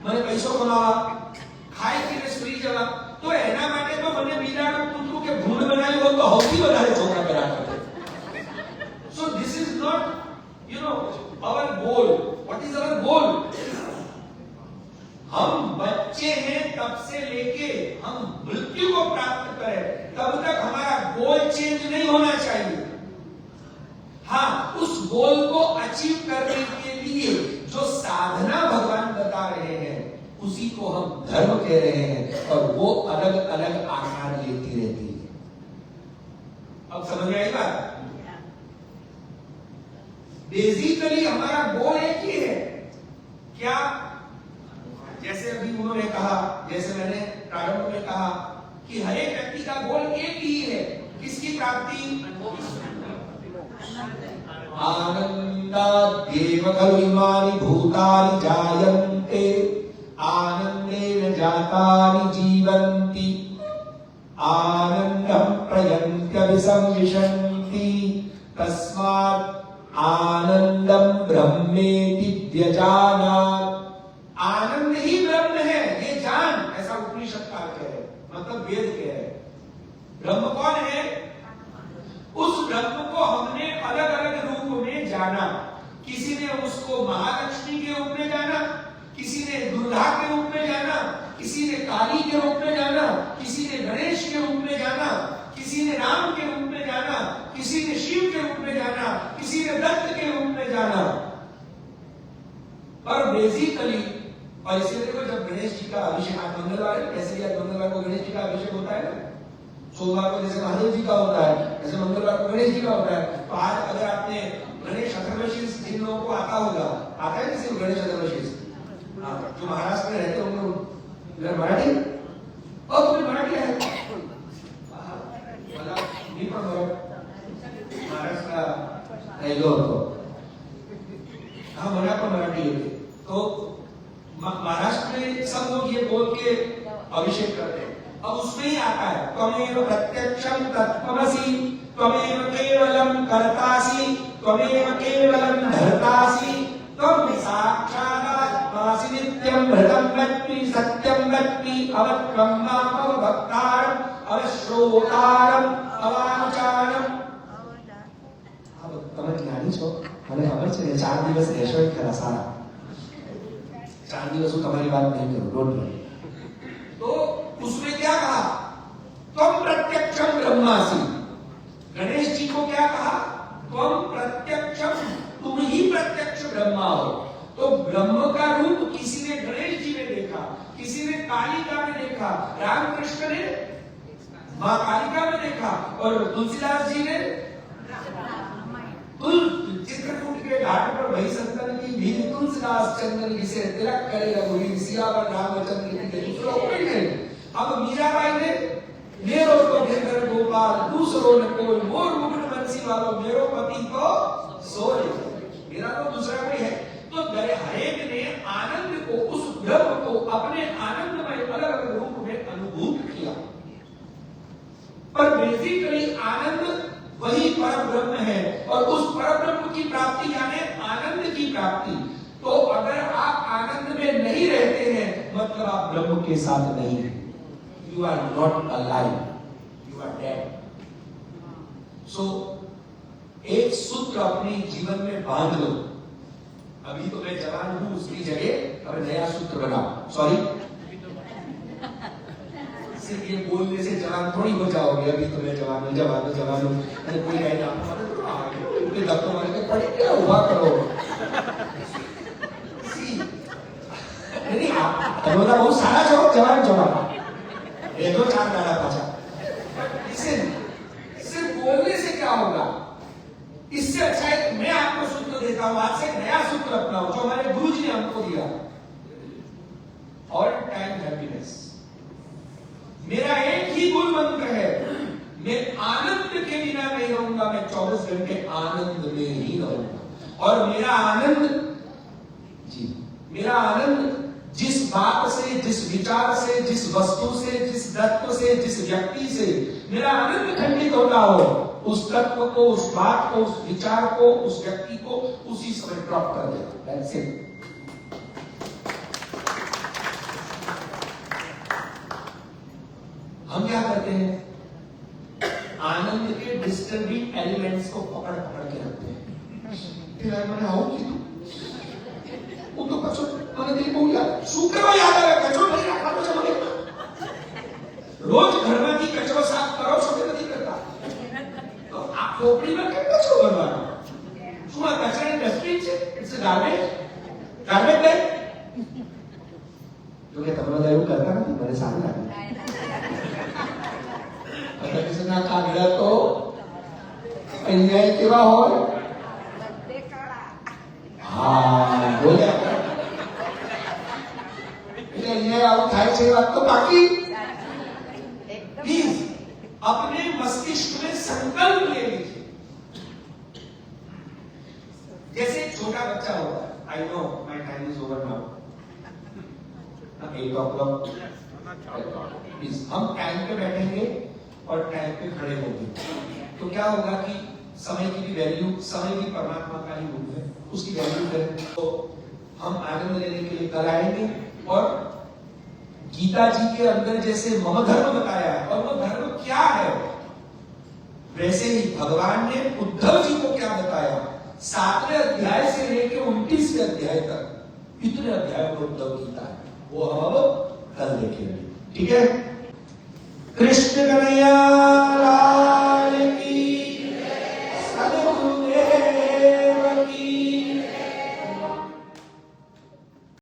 મને પૈસો કમાવા, ખાઈ પીને સુઈ જવા? તો એના માટે તો મને બિલાડું કૂતરું કે ભૂંડ બનાવ્યું હોત તો સૌથી વધારે છોકરા પેદા કરતે. So this is not, you know, our goal. What is our goal? हम बच्चे हैं तब से लेके हम मृत्यु को प्राप्त करें तब तक हमारा गोल चेंज नहीं होना चाहिए। हाँ, उस गोल को अचीव करने के लिए जो साधना भगवान बता उसी को हम धर्म कह रहे हैं और वो अलग अलग आकार लेती रहती है। अब समझ में आई बात? बेसिकली हमारा गोल एक ही है। क्या? जैसे अभी उन्होंने कहा, जैसे मैंने प्रारंभ में कहा कि हर एक व्यक्ति का गोल एक ही है। किसकी प्राप्ति? आनंदाद्येव खलु इमानि भूतानि जायन्ते आनंदेन जातानि जीवन्ति आनंदं प्रयन्त्यभिसंविशन्ति तस्मात् आनंदम ब्रह्मेति व्यजानात्। आनंद ही ब्रह्म है, ये जान, ऐसा उपनिषद काल कह रहे, मतलब वेद कह रहे। ब्रह्म कौन है? उस ब्रह्म को हमने अलग अलग रूप में जाना। किसी ने उसको महालक्ष्मी के रूप में जाना, किसी ने दुर्गा के रूप में जाना, किसी ने काली के रूप में जाना, किसी ने गणेश के रूप में जाना, किसी ने राम के रूप में जाना, किसी ने शिव के रूप में जाना, किसी ने दत्त के रूप में जाना। पर बेसिकली, और इसीलिए देखो जब गणेश जी का अभिषेक, आज मंगलवार है, कैसे भी आज मंगलवार को गणेश जी का अभिषेक होता है ना, सोमवार को जैसे महादेव जी का होता है, जैसे मंगलवार को गणेश जी का होता है। तो आज अगर आपने गणेश अथर्वशीष जिन लोगों को आता होगा, आता है किसी को गणेश अथर्वशीष? जो महाराष्ट्र में रहते होंगे इधर मराठी, और तुम्हें मराठी है मला मी पण महाराष्ट्र राहिलो होतो, हाँ मला पण मराठी येते। तो महाराष्ट्र में सब लोग ये बोल के अभिषेक करते हैं। अब उसमें ही आता है त्वमेव प्रत्यक्षं तत्त्वमसि त्वमेव केवलं कर्तासि त्वमेव केवलं धर्तासि त्वं साक्षादात्मासि नित्यं मृतं वक्मि सत्यं वक्मि अवक्त्रं माम् अवभक्तारम् अवश्रोतारम् अवाचारम्। अब તમે જ્ઞાની છો, મને ખબર છે 4 દિવસ રહેશો એ ખરા સારા, 4 દિવસ હું તમારી વાત નહીં કરું, डोंट वरी। तो उसमें क्या कहा? तुम प्रत्यक्षम ब्रह्मासि। गणेश जी को क्या कहा? तुम प्रत्यक्षम, तुम ही प्रत्यक्ष ब्रह्मा हो। तो ब्रह्म का रूप किसी ने गणेश जी में देखा, किसी ने कालिका में देखा, रामकृष्ण ने मां कालिका में देखा, और तुलसीदास जी ने चित्रकूट के घाट पर भई संतन की भील तुलसीदास चंदन जिसे तिलक करे रघुवीर सियावर रामचंद्र की दूसरों को नहीं। अब मीराबाई ने मेरो तो घेर गोपाल दूसरों ने कोई मोर मुकुट बंसी वालों मेरो पति को सोए, मेरा तो दूसरा कोई है। तो हरेक ने आनंद को, उस ब्रह्म को अपने आनंदमय अलग अलग रूप में अनुभूत किया। पर बेसिकली आनंद वही पर ब्रह्म है, और उस पर ब्रह्म की प्राप्ति यानी आनंद की प्राप्ति। तो अगर आप आनंद में नहीं रहते हैं, मतलब आप ब्रह्म के साथ नहीं हैं। You are not alive, you are dead. So एक सूत्र अपने जीवन में बांध लो। अभी तो मैं जवान हूं, उसकी जगह अब नया सूत्र बनाओ। सॉरी, सिर्फ ये बोलने से जवान थोड़ी हो जाओगे। अभी तो मैं जवान हूं, जवान हूं, जवान हूं, अरे कोई कहेगा आपको दफ्तर वाले के पढ़े क्या हुआ करो। नहीं, आप बहुत सारा जवाब जवान जवान एक दो चार डाला पाचा। इसे सिर्फ बोलने से क्या होगा? इससे अच्छा है मैं आपको सूत्र देता हूं, आज से नया सूत्र अपनाओ जो हमारे गुरु जी ने हमको दिया। ऑल टाइम हैप्पीनेस मेरा एक ही मूल मंत्र है। मैं आनंद के बिना नहीं रहूंगा, मैं 24 घंटे आनंद में ही रहूंगा। और मेरा आनंद जिस बात से, जिस विचार से, जिस वस्तु से, जिस तत्व से, जिस व्यक्ति से मेरा आनंद खंडित होता हो, उस तत्व को, उस बात को, उस विचार को, उस व्यक्ति को उसी समय ड्रॉप कर देता। That's it. हम क्या करते हैं? आनंद के डिस्टर्बिंग एलिमेंट्स को पकड़ पकड़ के रखते हैं। फिर मैंने आओ कि वो तो कचो मैंने देखो यार शुक्र याद आवे कचो नहीं रखा तो चलो रोज घर में की कचरो साफ करो છો કે નથી કરતા? તો આ खोपड़ी में કેમ કચરો ભરવાનો? શું આ કચરાની ડસ્ટબિન છે? It's a garbage bag. જો કે તમે બધા એવું કરતા નથી, મને સારું લાગે. કૃષ્ણના કાગડા તો અહીંયા કેવા હોય? બધે કાળા. હા, બોલ્યા. એટલે અહીંયા આવું થાય છે એ વાત તો પાકી. એકદમ प्लीज अपने मस्तिष्क में संकल्प ले लीजिए. जैसे एक छोटा बच्चा होता है. I know my time is over now. 8 o'clock. Please हम टाइम पे बैठेंगे और टाइम पे खड़े होंगे तो क्या होगा कि समय की भी वैल्यू, समय भी परमात्मा का ही रूप है, उसकी वैल्यू करें. तो हम आनंद लेने के लिए कल आएंगे और गीता जी के अंदर जैसे मम धर्म बताया है और वो धर्म क्या है, वैसे ही भगवान ने उद्धव जी को क्या बताया. 7वें अध्याय से लेकर 29वें अध्याय तक इतने अध्याय में उद्धव गीता है, वो हम अब कल देखेंगे. ठीक है. कृष्ण कन्हैया